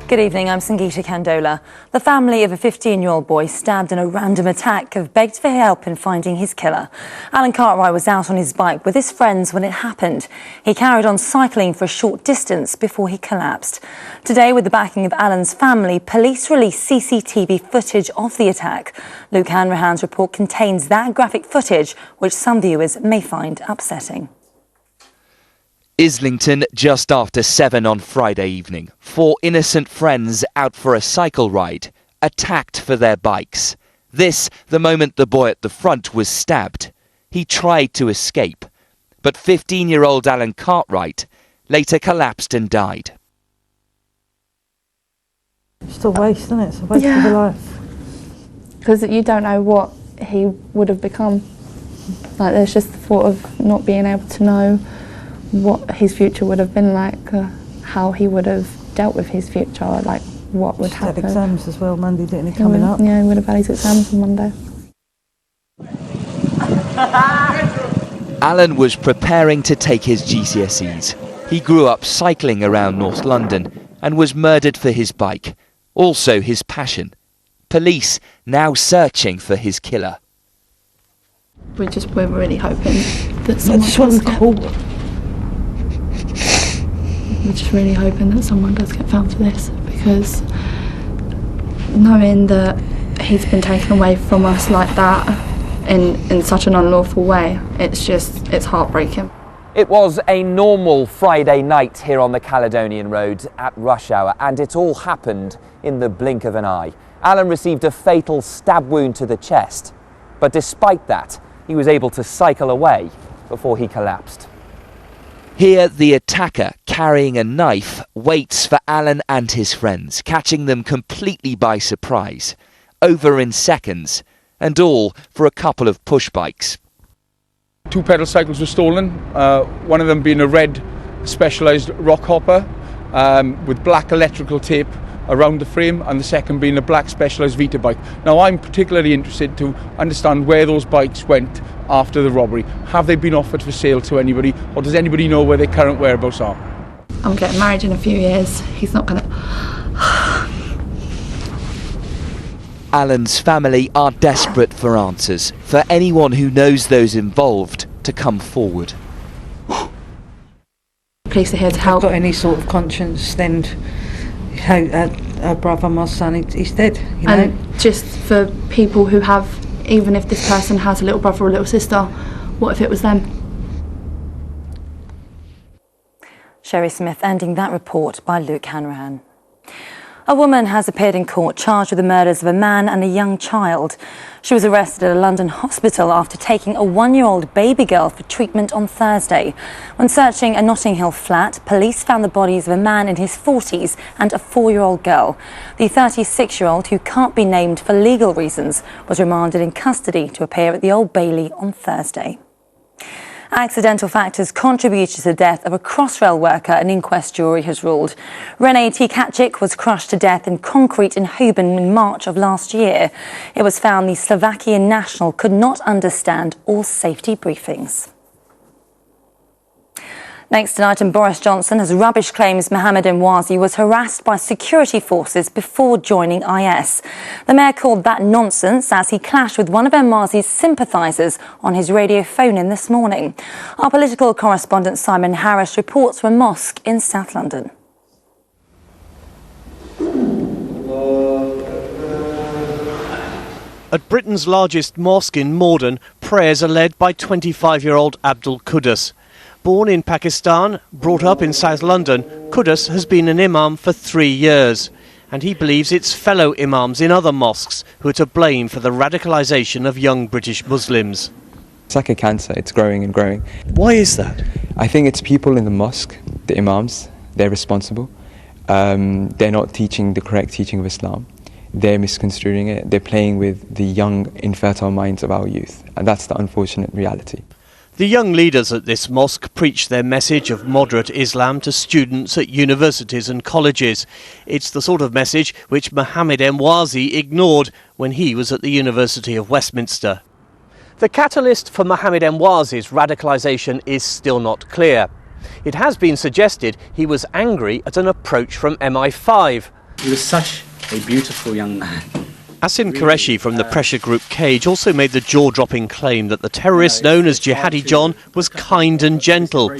Good evening, I'm Sangeeta Kandola. The family of a 15-year-old boy stabbed in a random attack have begged for help in finding his killer. Alan Cartwright was out on his bike with his friends when it happened. He carried on cycling for a short distance before he collapsed. Today, with the backing of Alan's family, police released CCTV footage of the attack. Luke Hanrahan's report contains that graphic footage, which some viewers may find upsetting. Islington just after 7 on Friday evening. 4 innocent friends out for a cycle ride, attacked for their bikes. This, the moment the boy at the front was stabbed. He tried to escape, but 15-year-old Alan Cartwright later collapsed and died. It's a waste, isn't it? It's a waste of a life. Because you don't know what he would have become. Like, there's just the thought of not being able to know what his future would have been like, how he would have dealt with his future, like what would happen. He had exams as well Monday, didn't he, coming up? Yeah, he would have had his exams on Monday. Alan was preparing to take his GCSEs. He grew up cycling around North London and was murdered for his bike, also his passion. Police now searching for his killer. We're really hoping that someone does get... We're just really hoping that someone does get found for this, because knowing that he's been taken away from us like that in such an unlawful way, it's heartbreaking. It was a normal Friday night here on the Caledonian Road at rush hour, and it all happened in the blink of an eye. Alan received a fatal stab wound to the chest, but despite that, he was able to cycle away before he collapsed. Here, the attacker, carrying a knife, waits for Alan and his friends, catching them completely by surprise. Over in seconds, and all for a couple of push bikes. 2 pedal cycles were stolen, one of them being a red specialised rock hopper with black electrical tape around the frame, and the second being a black specialised Vita bike. Now, I'm particularly interested to understand where those bikes went after the robbery. Have they been offered for sale to anybody, or does anybody know where their current whereabouts are? I'm getting married in a few years. He's not going to... Alan's family are desperate for answers, for anyone who knows those involved to come forward. Police are here to help. If I've got any sort of conscience, then our brother, my son, he's dead. You know? And just for people who have, even if this person has a little brother or a little sister, what if it was them? Sherry Smith ending that report by Luke Hanrahan. A woman has appeared in court charged with the murders of a man and a young child. She was arrested at a London hospital after taking a 1-year-old baby girl for treatment on Thursday. When searching a Notting Hill flat, police found the bodies of a man in his 40s and a 4-year-old girl. The 36-year-old, who can't be named for legal reasons, was remanded in custody to appear at the Old Bailey on Thursday. Accidental factors contributed to the death of a Crossrail worker, an inquest jury has ruled. Renee Tkachik was crushed to death in concrete in Houben in March of last year. It was found the Slovakian national could not understand all safety briefings. Next tonight, and Boris Johnson has rubbish claims Mohammed Emwazi was harassed by security forces before joining IS. The mayor called that nonsense as he clashed with one of Emwazi's sympathisers on his radio phone-in this morning. Our political correspondent Simon Harris reports from a mosque in South London. At Britain's largest mosque in Morden, prayers are led by 25-year-old Abdul Qudus. Born in Pakistan, brought up in South London, Qudus has been an imam for 3 years, and he believes it's fellow imams in other mosques who are to blame for the radicalisation of young British Muslims. It's like a cancer, it's growing and growing. Why is that? I think it's people in the mosque, the imams, they're responsible. They're not teaching the correct teaching of Islam. They're misconstruing it, they're playing with the young, infertile minds of our youth, and that's the unfortunate reality. The young leaders at this mosque preach their message of moderate Islam to students at universities and colleges. It's the sort of message which Mohammed Emwazi ignored when he was at the University of Westminster. The catalyst for Mohammed Emwazi's radicalisation is still not clear. It has been suggested he was angry at an approach from MI5. He was such a beautiful young man. Asim Qureshi from the pressure group Cage also made the jaw-dropping claim that the terrorist known as Jihadi John was kind and gentle.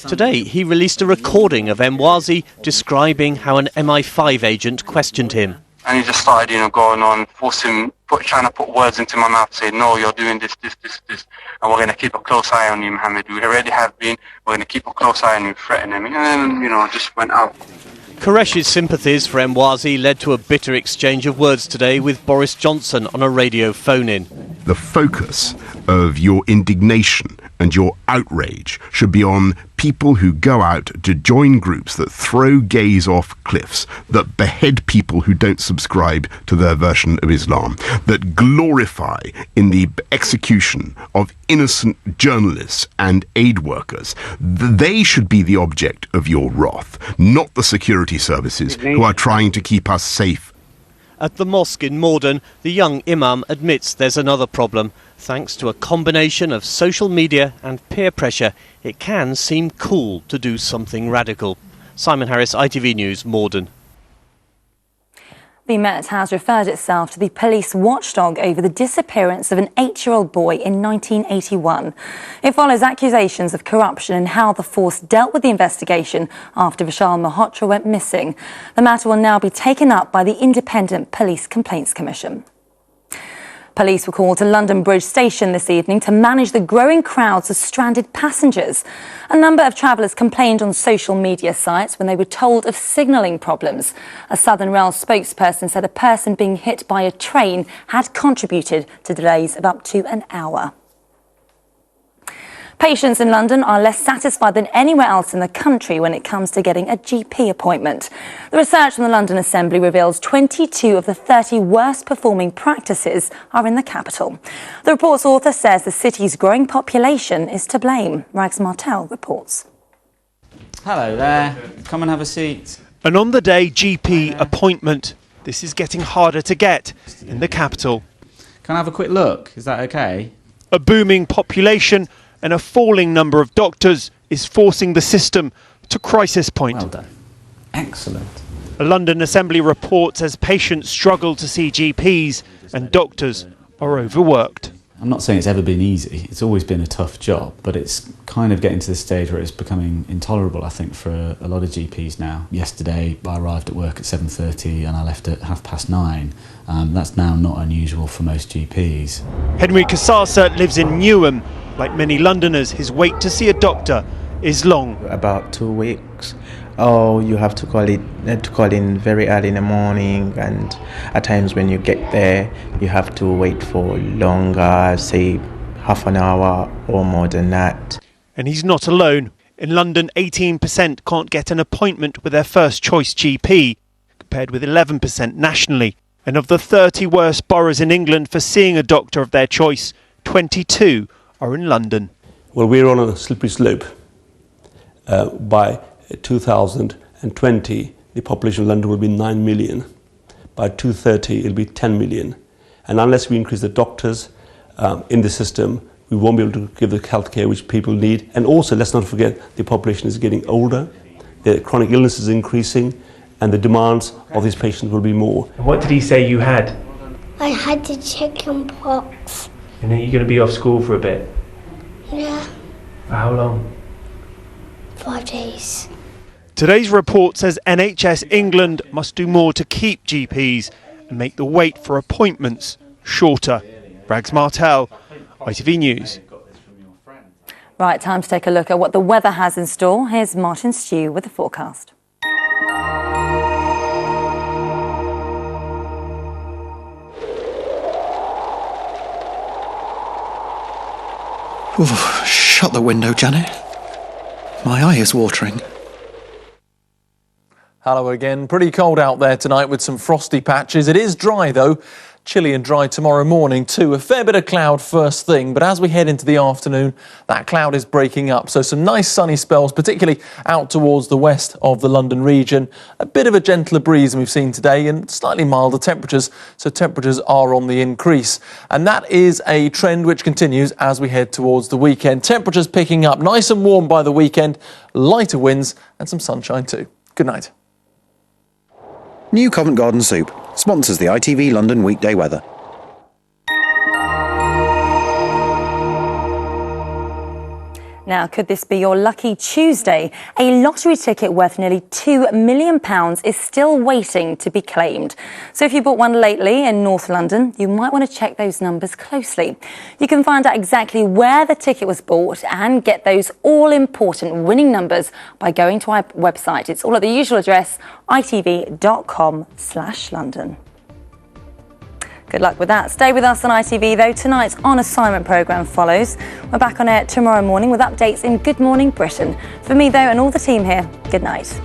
Today, he released a recording of Emwazi describing how an MI5 agent questioned him. And he just started, going on, trying to put words into my mouth, saying, no, you're doing this, and we're going to keep a close eye on you, Mohammed. We already have been, we're going to keep a close eye on you, threatening him. And then, just went out. Qureshi's sympathies for Emwazi led to a bitter exchange of words today with Boris Johnson on a radio phone-in. The focus of your indignation and your outrage should be on people who go out to join groups that throw gays off cliffs, that behead people who don't subscribe to their version of Islam, that glorify in the execution of innocent journalists and aid workers. They should be the object of your wrath, not the security services who are trying to keep us safe. At the mosque in Morden, the young imam admits there's another problem. Thanks to a combination of social media and peer pressure, it can seem cool to do something radical. Simon Harris, ITV News, Morden. The Met has referred itself to the police watchdog over the disappearance of an 8-year-old boy in 1981. It follows accusations of corruption and how the force dealt with the investigation after Vishal Malhotra went missing. The matter will now be taken up by the Independent Police Complaints Commission. Police were called to London Bridge Station this evening to manage the growing crowds of stranded passengers. A number of travellers complained on social media sites when they were told of signalling problems. A Southern Rail spokesperson said a person being hit by a train had contributed to delays of up to an hour. Patients in London are less satisfied than anywhere else in the country when it comes to getting a GP appointment. The research from the London Assembly reveals 22 of the 30 worst performing practices are in the capital. The report's author says the city's growing population is to blame. Rags Martel reports. Hello there. Come and have a seat. An on-the-day GP appointment. This is getting harder to get in the capital. Can I have a quick look? Is that okay? A booming population and a falling number of doctors is forcing the system to crisis point. Well done. Excellent. A London Assembly report says patients struggle to see GPs and doctors are overworked. I'm not saying it's ever been easy. It's always been a tough job, but it's kind of getting to the stage where it's becoming intolerable, I think, for a lot of GPs now. Yesterday, I arrived at work at 7:30 and I left at 9:30. That's now not unusual for most GPs. Henry Kasasa lives in Newham. Like many Londoners, his wait to see a doctor is long. About 2 weeks. Oh, you have to call in very early in the morning, and at times when you get there, you have to wait for longer, say half an hour or more than that. And he's not alone. In London, 18% can't get an appointment with their first choice GP, compared with 11% nationally. And of the 30 worst boroughs in England for seeing a doctor of their choice, 22 are in London. Well, we're on a slippery slope. By 2020, the population of London will be 9 million. By 2030, it'll be 10 million. And unless we increase the doctors in the system, we won't be able to give the healthcare which people need. And also, let's not forget, the population is getting older, the chronic illness is increasing, and the demands of these patients will be more. And what did he say you had? I had the chicken pox. And then you're going to be off school for a bit? Yeah. For how long? 5 days. Today's report says NHS England must do more to keep GPs and make the wait for appointments shorter. Rags Martel, ITV News. Right, time to take a look at what the weather has in store. Here's Martin Stew with the forecast. Ooh, shut the window, Janet. My eye is watering. Hello again. Pretty cold out there tonight with some frosty patches. It is dry though. Chilly and dry tomorrow morning too. A fair bit of cloud first thing, but as we head into the afternoon, that cloud is breaking up. So some nice sunny spells, particularly out towards the west of the London region. A bit of a gentler breeze than we've seen today and slightly milder temperatures. So temperatures are on the increase. And that is a trend which continues as we head towards the weekend. Temperatures picking up nice and warm by the weekend, lighter winds and some sunshine too. Good night. New Covent Garden Soup sponsors the ITV London weekday weather. Now, could this be your lucky Tuesday? A lottery ticket worth nearly £2 million is still waiting to be claimed. So if you bought one lately in North London, you might want to check those numbers closely. You can find out exactly where the ticket was bought and get those all-important winning numbers by going to our website. It's all at the usual address, itv.com/London. Good luck with that. Stay with us on ITV though. Tonight's On Assignment programme follows. We're back on air tomorrow morning with updates in Good Morning Britain. For me though and all the team here, good night.